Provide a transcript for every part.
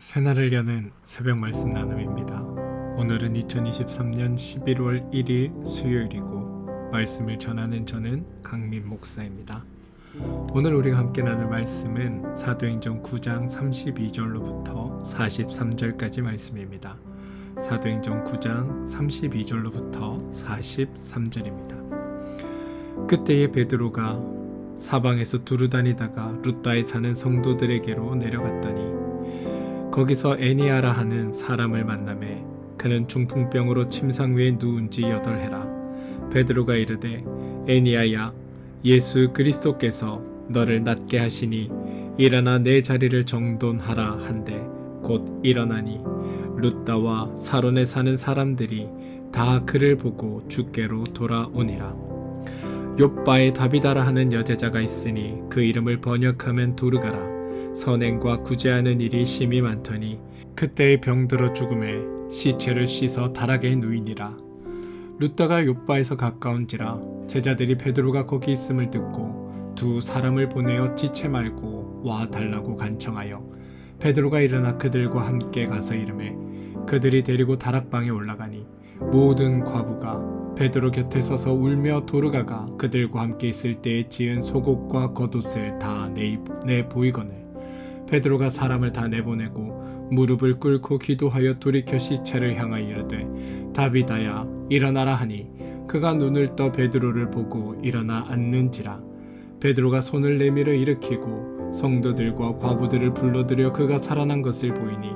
새날을 여는 새벽 말씀 나눔입니다. 오늘은 2023년 11월 1일 수요일이고 말씀을 전하는 저는 강민 목사입니다. 오늘 우리가 함께 나눌 말씀은 사도행전 9장 32절로부터 43절까지 말씀입니다. 사도행전 9장 32절로부터 43절입니다. 그때에 베드로가 사방에서 두루다니다가 룻다에 사는 성도들에게로 내려갔더니 거기서 애니아라 하는 사람을 만나매 그는 중풍병으로 침상 위에 누운 지 8해라. 베드로가 이르되 애니아야, 예수 그리스도께서 너를 낫게 하시니 일어나 내 자리를 정돈하라 한데 곧 일어나니 룻다와 사론에 사는 사람들이 다 그를 보고 주께로 돌아오니라. 욥바에 다비다라 하는 여제자가 있으니 그 이름을 번역하면 도르가라. 선행과 구제하는 일이 심히 많더니 그때의 병들어 죽음에 시체를 씻어 다락에 누이니라. 룻다가 욥바에서 가까운지라 제자들이 베드로가 거기 있음을 듣고 두 사람을 보내어 지체 말고 와 달라고 간청하여 베드로가 일어나 그들과 함께 가서 이르매 그들이 데리고 다락방에 올라가니 모든 과부가 베드로 곁에 서서 울며 도르가가 그들과 함께 있을 때에 지은 속옷과 겉옷을 다 내 보이거늘 베드로가 사람을 다 내보내고 무릎을 꿇고 기도하여 돌이켜 시체를 향하여 이르되 다비다야 일어나라 하니 그가 눈을 떠 베드로를 보고 일어나 앉는지라. 베드로가 손을 내밀어 일으키고 성도들과 과부들을 불러들여 그가 살아난 것을 보이니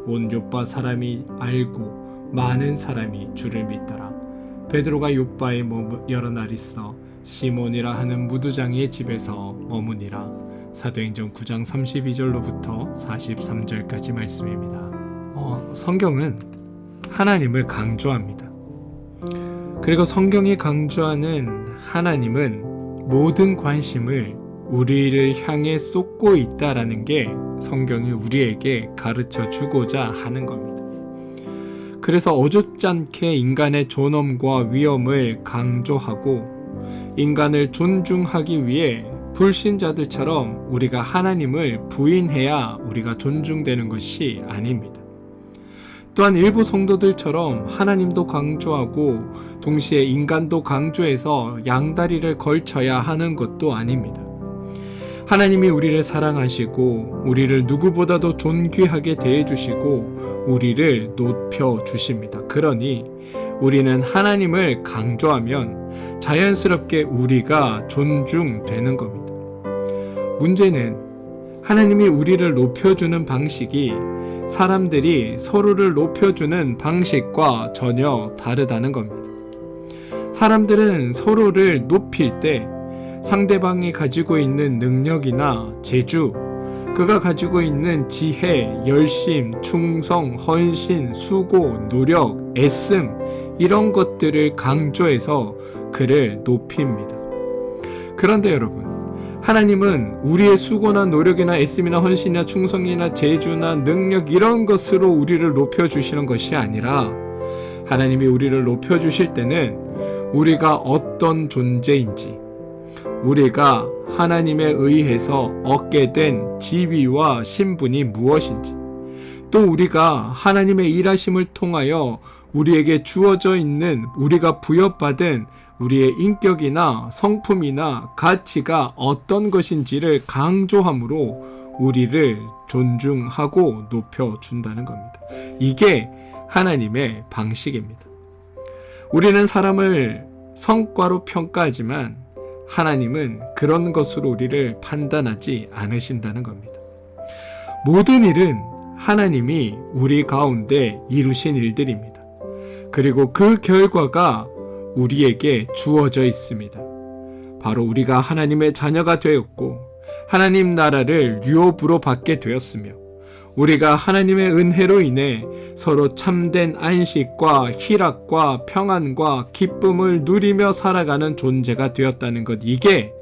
온 욥바 사람이 알고 많은 사람이 주를 믿더라. 베드로가 욥바에 여러 날 있어 시몬이라 하는 무두장이의 집에서 머무니라. 사도행전 9장 32절로부터 43절까지 말씀입니다. 성경은 하나님을 강조합니다. 그리고 성경이 강조하는 하나님은 모든 관심을 우리를 향해 쏟고 있다라는 게 성경이 우리에게 가르쳐 주고자 하는 겁니다. 그래서 어줍지 않게 인간의 존엄과 위엄을 강조하고 인간을 존중하기 위해 불신자들처럼 우리가 하나님을 부인해야 우리가 존중되는 것이 아닙니다. 또한 일부 성도들처럼 하나님도 강조하고 동시에 인간도 강조해서 양다리를 걸쳐야 하는 것도 아닙니다. 하나님이 우리를 사랑하시고 우리를 누구보다도 존귀하게 대해주시고 우리를 높여주십니다. 그러니 우리는 하나님을 강조하면 자연스럽게 우리가 존중되는 겁니다. 문제는 하나님이 우리를 높여주는 방식이 사람들이 서로를 높여주는 방식과 전혀 다르다는 겁니다. 사람들은 서로를 높일 때 상대방이 가지고 있는 능력이나 재주, 그가 가지고 있는 지혜, 열심, 충성, 헌신, 수고, 노력, 애씀 이런 것들을 강조해서 그를 높입니다. 그런데 여러분, 하나님은 우리의 수고나 노력이나 애씀이나 헌신이나 충성이나 재주나 능력 이런 것으로 우리를 높여주시는 것이 아니라 하나님이 우리를 높여주실 때는 우리가 어떤 존재인지, 우리가 하나님에 의해서 얻게 된 지위와 신분이 무엇인지, 또 우리가 하나님의 일하심을 통하여 우리에게 주어져 있는 우리가 부여받은 우리의 인격이나 성품이나 가치가 어떤 것인지를 강조함으로 우리를 존중하고 높여준다는 겁니다. 이게 하나님의 방식입니다. 우리는 사람을 성과로 평가하지만 하나님은 그런 것으로 우리를 판단하지 않으신다는 겁니다. 모든 일은 하나님이 우리 가운데 이루신 일들입니다. 그리고 그 결과가 우리에게 주어져 있습니다. 바로 우리가 하나님의 자녀가 되었고 하나님 나라를 유업으로 받게 되었으며 우리가 하나님의 은혜로 인해 서로 참된 안식과 희락과 평안과 기쁨을 누리며 살아가는 존재가 되었다는 것, 이게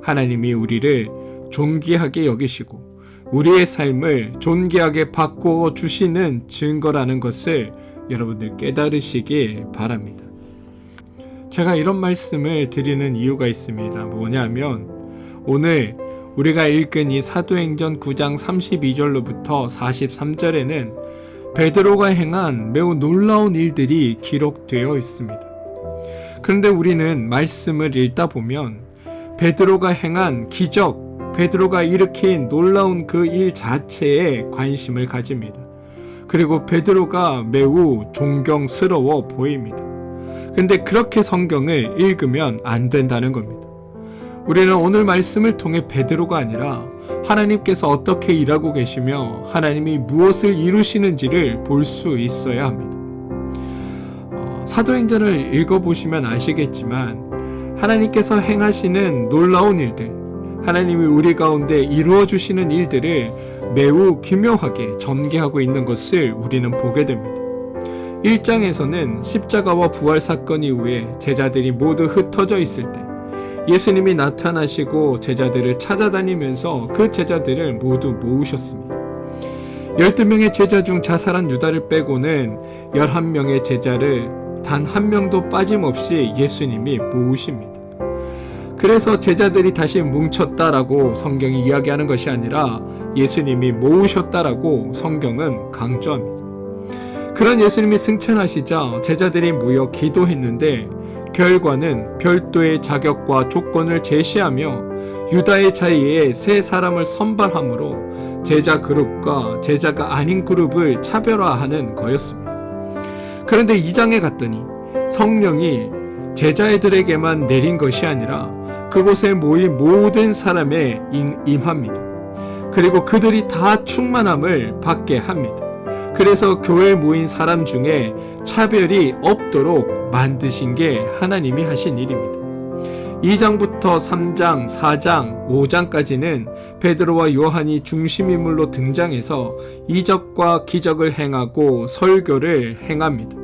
하나님이 우리를 존귀하게 여기시고 우리의 삶을 존귀하게 바꾸어 주시는 증거라는 것을 여러분들 깨달으시길 바랍니다. 제가 이런 말씀을 드리는 이유가 있습니다. 뭐냐면 오늘 우리가 읽은 이 사도행전 9장 32절로부터 43절에는 베드로가 행한 매우 놀라운 일들이 기록되어 있습니다. 그런데 우리는 말씀을 읽다 보면 베드로가 행한 기적, 베드로가 일으킨 놀라운 그 일 자체에 관심을 가집니다. 그리고 베드로가 매우 존경스러워 보입니다. 근데 그렇게 성경을 읽으면 안 된다는 겁니다. 우리는 오늘 말씀을 통해 베드로가 아니라 하나님께서 어떻게 일하고 계시며 하나님이 무엇을 이루시는지를 볼 수 있어야 합니다. 사도행전을 읽어보시면 아시겠지만 하나님께서 행하시는 놀라운 일들, 하나님이 우리 가운데 이루어주시는 일들을 매우 기묘하게 전개하고 있는 것을 우리는 보게 됩니다. 1장에서는 십자가와 부활 사건 이후에 제자들이 모두 흩어져 있을 때 예수님이 나타나시고 제자들을 찾아다니면서 그 제자들을 모두 모으셨습니다. 12명의 제자 중 자살한 유다를 빼고는 11명의 제자를 단 한 명도 빠짐없이 예수님이 모으십니다. 그래서 제자들이 다시 뭉쳤다라고 성경이 이야기하는 것이 아니라 예수님이 모으셨다라고 성경은 강조합니다. 그런 예수님이 승천하시자 제자들이 모여 기도했는데 결과는 별도의 자격과 조건을 제시하며 유다의 자리에 세 사람을 선발함으로 제자 그룹과 제자가 아닌 그룹을 차별화하는 거였습니다. 그런데 2장에 갔더니 성령이 제자애들에게만 내린 것이 아니라 그곳에 모인 모든 사람에 임합니다. 그리고 그들이 다 충만함을 받게 합니다. 그래서 교회에 모인 사람 중에 차별이 없도록 만드신 게 하나님이 하신 일입니다. 2장부터 3장, 4장, 5장까지는 베드로와 요한이 중심인물로 등장해서 이적과 기적을 행하고 설교를 행합니다.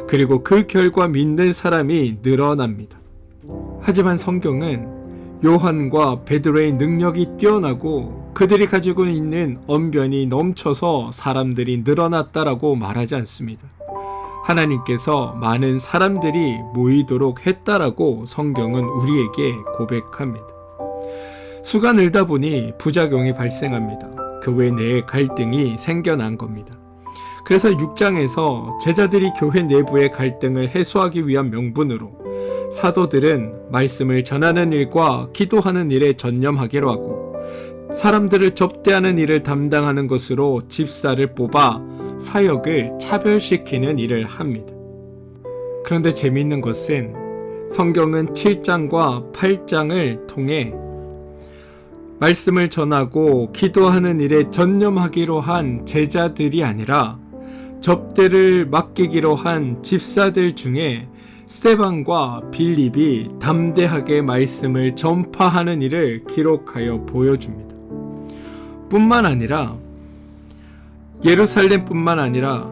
그리고 그 결과 믿는 사람이 늘어납니다. 하지만 성경은 요한과 베드로의 능력이 뛰어나고 그들이 가지고 있는 언변이 넘쳐서 사람들이 늘어났다라고 말하지 않습니다. 하나님께서 많은 사람들이 모이도록 했다라고 성경은 우리에게 고백합니다. 수가 늘다 보니 부작용이 발생합니다. 교회 내에 갈등이 생겨난 겁니다. 그래서 6장에서 제자들이 교회 내부의 갈등을 해소하기 위한 명분으로 사도들은 말씀을 전하는 일과 기도하는 일에 전념하기로 하고 사람들을 접대하는 일을 담당하는 것으로 집사를 뽑아 사역을 차별시키는 일을 합니다. 그런데 재미있는 것은 성경은 7장과 8장을 통해 말씀을 전하고 기도하는 일에 전념하기로 한 제자들이 아니라 접대를 맡기기로 한 집사들 중에 스데반과 빌립이 담대하게 말씀을 전파하는 일을 기록하여 보여줍니다. 뿐만 아니라 예루살렘뿐만 아니라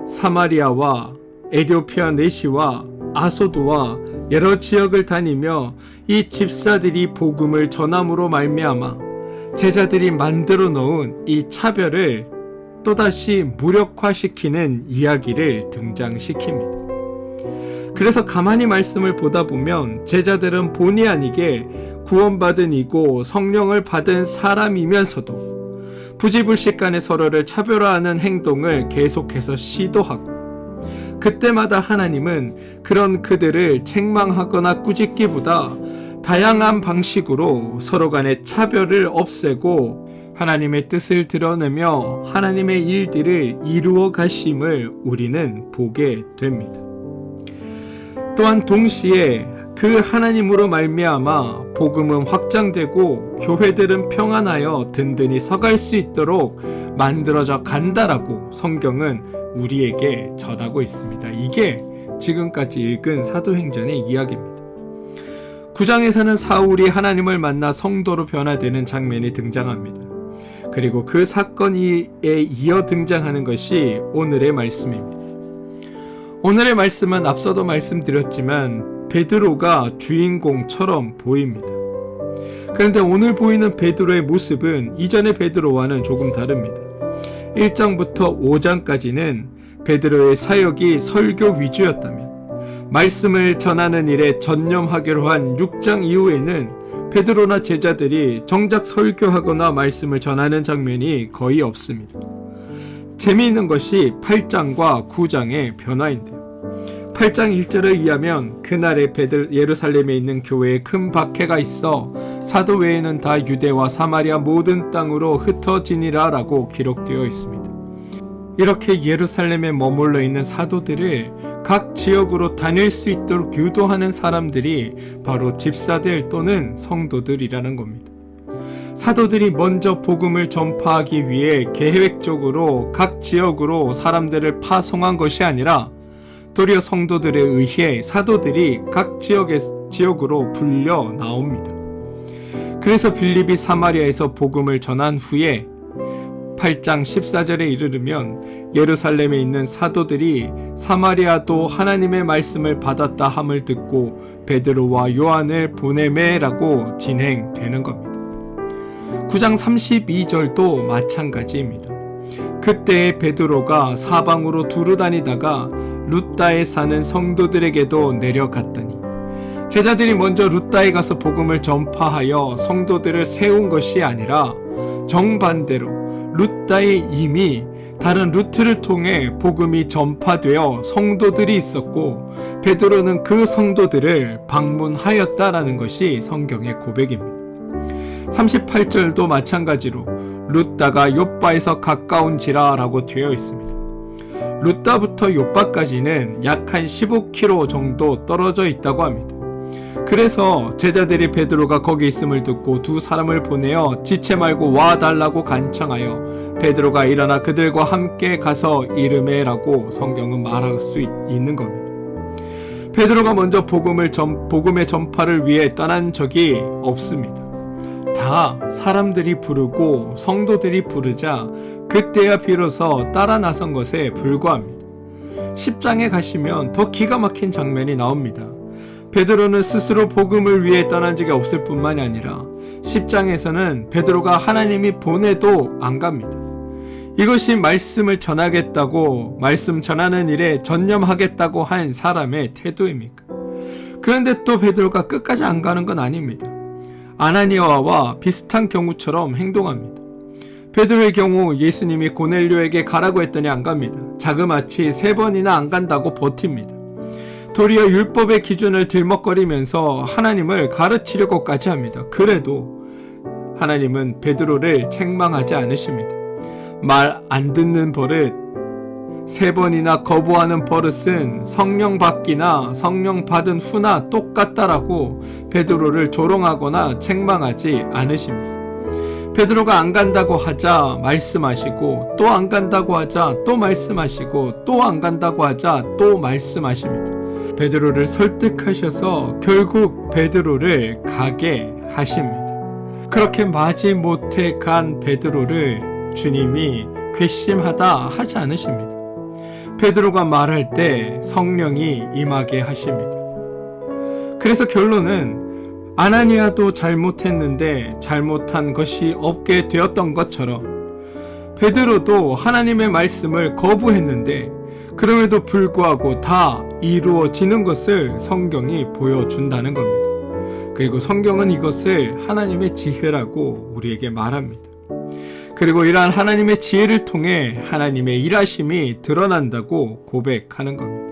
사마리아와 에디오피아 내시와 아소도와 여러 지역을 다니며 이 집사들이 복음을 전함으로 말미암아 제자들이 만들어 놓은 이 차별을 또다시 무력화시키는 이야기를 등장시킵니다. 그래서 가만히 말씀을 보다 보면 제자들은 본의 아니게 구원받은 이고 성령을 받은 사람이면서도 부지불식간에 서로를 차별화하는 행동을 계속해서 시도하고 그때마다 하나님은 그런 그들을 책망하거나 꾸짖기보다 다양한 방식으로 서로 간의 차별을 없애고 하나님의 뜻을 드러내며 하나님의 일들을 이루어 가심을 우리는 보게 됩니다. 또한 동시에 그 하나님으로 말미암아 복음은 확장되고 교회들은 평안하여 든든히 서갈 수 있도록 만들어져 간다라고 성경은 우리에게 전하고 있습니다. 이게 지금까지 읽은 사도행전의 이야기입니다. 9장에서는 사울이 하나님을 만나 성도로 변화되는 장면이 등장합니다. 그리고 그 사건에 이어 등장하는 것이 오늘의 말씀입니다. 오늘의 말씀은 앞서도 말씀드렸지만 베드로가 주인공처럼 보입니다. 그런데 오늘 보이는 베드로의 모습은 이전의 베드로와는 조금 다릅니다. 1장부터 5장까지는 베드로의 사역이 설교 위주였다면 말씀을 전하는 일에 전념하기로 한 6장 이후에는 베드로나 제자들이 정작 설교하거나 말씀을 전하는 장면이 거의 없습니다. 재미있는 것이 8장과 9장의 변화인데요. 8장 1절에 의하면 그날에 예루살렘에 있는 교회에 큰 박해가 있어 사도 외에는 다 유대와 사마리아 모든 땅으로 흩어지니라 라고 기록되어 있습니다. 이렇게 예루살렘에 머물러 있는 사도들을 각 지역으로 다닐 수 있도록 유도하는 사람들이 바로 집사들 또는 성도들이라는 겁니다. 사도들이 먼저 복음을 전파하기 위해 계획적으로 각 지역으로 사람들을 파송한 것이 아니라 도리어 성도들에 의해 사도들이 각 지역으로 불려 나옵니다. 그래서 빌립이 사마리아에서 복음을 전한 후에 8장 14절에 이르르면 예루살렘에 있는 사도들이 사마리아도 하나님의 말씀을 받았다 함을 듣고 베드로와 요한을 보내매라고 진행되는 겁니다. 9장 32절도 마찬가지입니다. 그때 베드로가 사방으로 두루 다니다가 룻다에 사는 성도들에게도 내려갔더니 제자들이 먼저 룻다에 가서 복음을 전파하여 성도들을 세운 것이 아니라 정반대로 룻다에 이미 다른 루트를 통해 복음이 전파되어 성도들이 있었고 베드로는 그 성도들을 방문하였다라는 것이 성경의 고백입니다. 38절도 마찬가지로 룻다가 욥바에서 가까운지라 라고 되어 있습니다. 룻다부터 욥바까지는 약 한 15km 정도 떨어져 있다고 합니다. 그래서 제자들이 베드로가 거기 있음을 듣고 두 사람을 보내어 지체 말고 와달라고 간청하여 베드로가 일어나 그들과 함께 가서 이르매라고 성경은 말할 수 있는 겁니다. 베드로가 먼저 복음의 전파를 위해 떠난 적이 없습니다. 다 사람들이 부르고 성도들이 부르자 그때야 비로소 따라 나선 것에 불과합니다. 10장에 가시면 더 기가 막힌 장면이 나옵니다. 베드로는 스스로 복음을 위해 떠난 적이 없을 뿐만이 아니라 10장에서는 베드로가 하나님이 보내도 안 갑니다. 이것이 말씀을 전하겠다고 말씀 전하는 일에 전념하겠다고 한 사람의 태도입니까? 그런데 또 베드로가 끝까지 안 가는 건 아닙니다. 아나니아와 비슷한 경우처럼 행동합니다. 베드로의 경우 예수님이 고넬료에게 가라고 했더니 안 갑니다. 자그마치 3번이나 안 간다고 버팁니다. 도리어 율법의 기준을 들먹거리면서 하나님을 가르치려고까지 합니다. 그래도 하나님은 베드로를 책망하지 않으십니다. 말 안 듣는 버릇, 3번이나 거부하는 버릇은 성령 받기나 성령 받은 후나 똑같다라고 베드로를 조롱하거나 책망하지 않으십니다. 베드로가 안 간다고 하자 말씀하시고 또 안 간다고 하자 또 말씀하시고 또 안 간다고 하자 또 말씀하십니다. 베드로를 설득하셔서 결국 베드로를 가게 하십니다. 그렇게 마지못해 간 베드로를 주님이 괘씸하다 하지 않으십니다. 베드로가 말할 때 성령이 임하게 하십니다. 그래서 결론은 아나니아도 잘못했는데 잘못한 것이 없게 되었던 것처럼 베드로도 하나님의 말씀을 거부했는데 그럼에도 불구하고 다 이루어지는 것을 성경이 보여준다는 겁니다. 그리고 성경은 이것을 하나님의 지혜라고 우리에게 말합니다. 그리고 이러한 하나님의 지혜를 통해 하나님의 일하심이 드러난다고 고백하는 겁니다.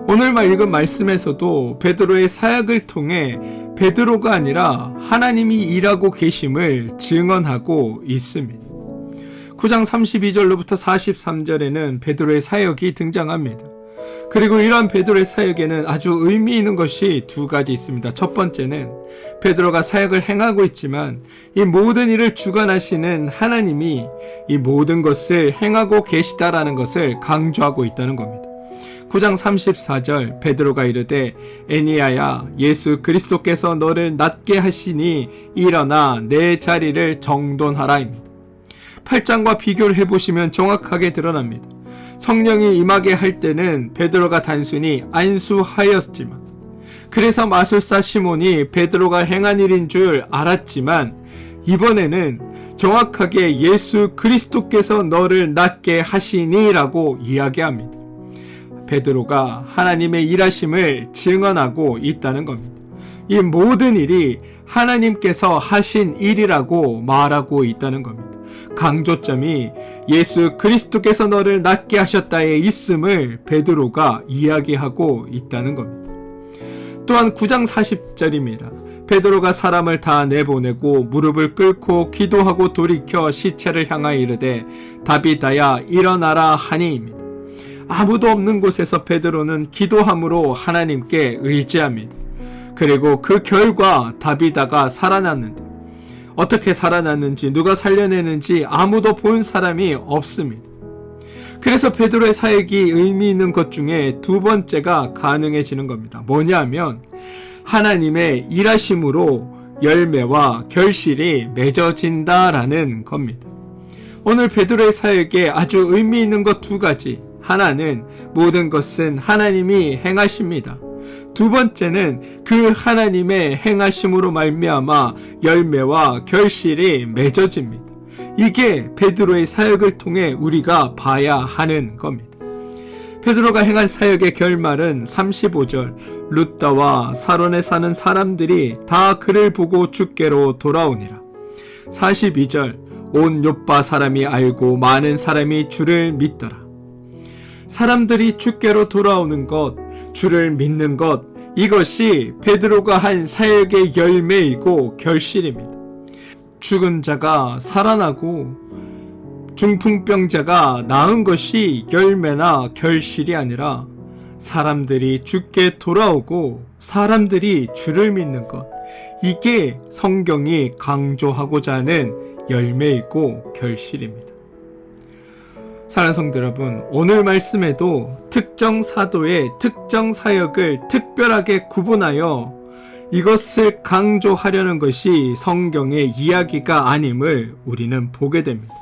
오늘 읽은 말씀에서도 베드로의 사역을 통해 베드로가 아니라 하나님이 일하고 계심을 증언하고 있습니다. 9장 32절로부터 43절에는 베드로의 사역이 등장합니다. 그리고 이러한 베드로의 사역에는 아주 의미 있는 것이 2가지 있습니다. 첫 번째는 베드로가 사역을 행하고 있지만 이 모든 일을 주관하시는 하나님이 이 모든 것을 행하고 계시다라는 것을 강조하고 있다는 겁니다. 9장 34절 베드로가 이르되 에니야야 예수 그리스도께서 너를 낫게 하시니 일어나 내 자리를 정돈하라입니다. 8장과 비교를 해보시면 정확하게 드러납니다. 성령이 임하게 할 때는 베드로가 단순히 안수하였지만 그래서 마술사 시몬이 베드로가 행한 일인 줄 알았지만 이번에는 정확하게 예수 그리스도께서 너를 낫게 하시니 라고 이야기합니다. 베드로가 하나님의 일하심을 증언하고 있다는 겁니다. 이 모든 일이 하나님께서 하신 일이라고 말하고 있다는 겁니다. 강조점이 예수 그리스도께서 너를 낫게 하셨다에 있음을 베드로가 이야기하고 있다는 겁니다. 또한 9장 40절입니다. 베드로가 사람을 다 내보내고 무릎을 꿇고 기도하고 돌이켜 시체를 향하여 이르되 다비다야 일어나라 하니입니다. 아무도 없는 곳에서 베드로는 기도함으로 하나님께 의지합니다. 그리고 그 결과 다비다가 살아났는데 어떻게 살아났는지 누가 살려내는지 아무도 본 사람이 없습니다. 그래서 베드로의 사역이 의미 있는 것 중에 두 번째가 가능해지는 겁니다. 뭐냐면 하나님의 일하심으로 열매와 결실이 맺어진다라는 겁니다. 오늘 베드로의 사역에 아주 의미 있는 것 두 가지. 하나는 모든 것은 하나님이 행하십니다. 두 번째는 그 하나님의 행하심으로 말미암아 열매와 결실이 맺어집니다. 이게 베드로의 사역을 통해 우리가 봐야 하는 겁니다. 베드로가 행한 사역의 결말은 35절 룻다와 사론에 사는 사람들이 다 그를 보고 주께로 돌아오니라. 42절 온 요빠 사람이 알고 많은 사람이 주를 믿더라. 사람들이 주께로 돌아오는 것, 주를 믿는 것, 이것이 베드로가 한 사역의 열매이고 결실입니다. 죽은 자가 살아나고 중풍병자가 나은 것이 열매나 결실이 아니라 사람들이 주께 돌아오고 사람들이 주를 믿는 것, 이게 성경이 강조하고자 하는 열매이고 결실입니다. 사랑하는 성도 여러분, 오늘 말씀에도 특정 사도의 특정 사역을 특별하게 구분하여 이것을 강조하려는 것이 성경의 이야기가 아님을 우리는 보게 됩니다.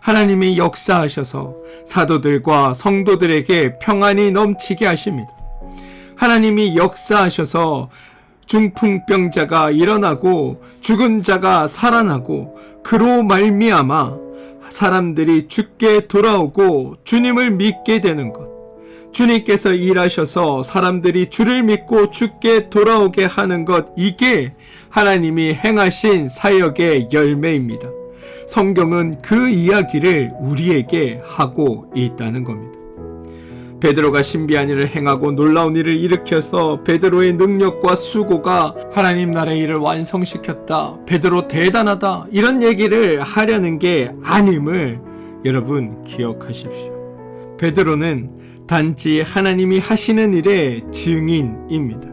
하나님이 역사하셔서 사도들과 성도들에게 평안이 넘치게 하십니다. 하나님이 역사하셔서 중풍병자가 일어나고 죽은 자가 살아나고 그로 말미암아 사람들이 주께 돌아오고 주님을 믿게 되는 것, 주님께서 일하셔서 사람들이 주를 믿고 주께 돌아오게 하는 것, 이게 하나님이 행하신 사역의 열매입니다. 성경은 그 이야기를 우리에게 하고 있다는 겁니다. 베드로가 신비한 일을 행하고 놀라운 일을 일으켜서 베드로의 능력과 수고가 하나님 나라의 일을 완성시켰다, 베드로 대단하다, 이런 얘기를 하려는 게 아님을 여러분 기억하십시오. 베드로는 단지 하나님이 하시는 일의 증인입니다.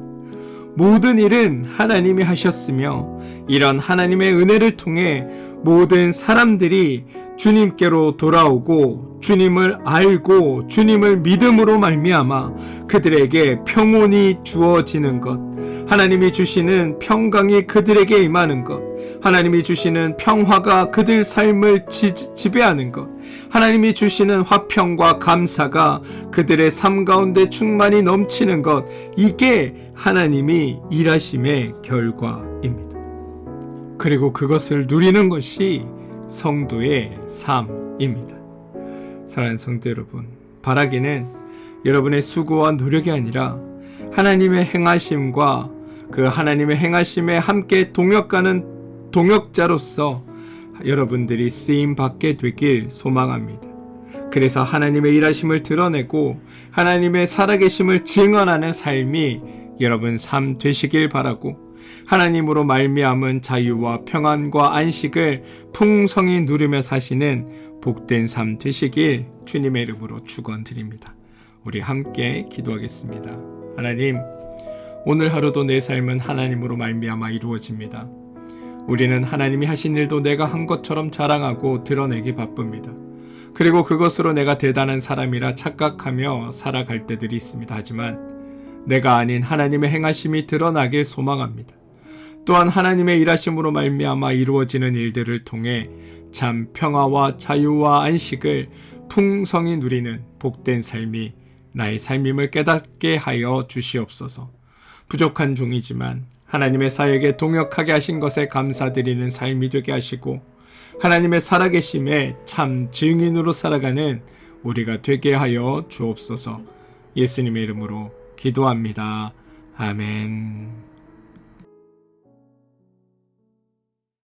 모든 일은 하나님이 하셨으며 이런 하나님의 은혜를 통해 모든 사람들이 주님께로 돌아오고 주님을 알고 주님을 믿음으로 말미암아 그들에게 평온이 주어지는 것, 하나님이 주시는 평강이 그들에게 임하는 것, 하나님이 주시는 평화가 그들 삶을 지배하는 것, 하나님이 주시는 화평과 감사가 그들의 삶 가운데 충만히 넘치는 것, 이게 하나님이 일하심의 결과입니다. 그리고 그것을 누리는 것이 성도의 삶입니다. 사랑하는 성도 여러분, 바라기는 여러분의 수고와 노력이 아니라 하나님의 행하심과 그 하나님의 행하심에 함께 동역하는 동역자로서 여러분들이 쓰임받게 되길 소망합니다. 그래서 하나님의 일하심을 드러내고 하나님의 살아계심을 증언하는 삶이 여러분 삶 되시길 바라고, 하나님으로 말미암은 자유와 평안과 안식을 풍성히 누리며 사시는 복된 삶 되시길 주님의 이름으로 축원드립니다. 우리 함께 기도하겠습니다. 하나님, 오늘 하루도 내 삶은 하나님으로 말미암아 이루어집니다. 우리는 하나님이 하신 일도 내가 한 것처럼 자랑하고 드러내기 바쁩니다. 그리고 그것으로 내가 대단한 사람이라 착각하며 살아갈 때들이 있습니다. 하지만 내가 아닌 하나님의 행하심이 드러나길 소망합니다. 또한 하나님의 일하심으로 말미암아 이루어지는 일들을 통해 참 평화와 자유와 안식을 풍성히 누리는 복된 삶이 나의 삶임을 깨닫게 하여 주시옵소서. 부족한 종이지만 하나님의 사역에 동역하게 하신 것에 감사드리는 삶이 되게 하시고 하나님의 살아계심에 참 증인으로 살아가는 우리가 되게 하여 주옵소서. 예수님의 이름으로 기도합니다. 아멘.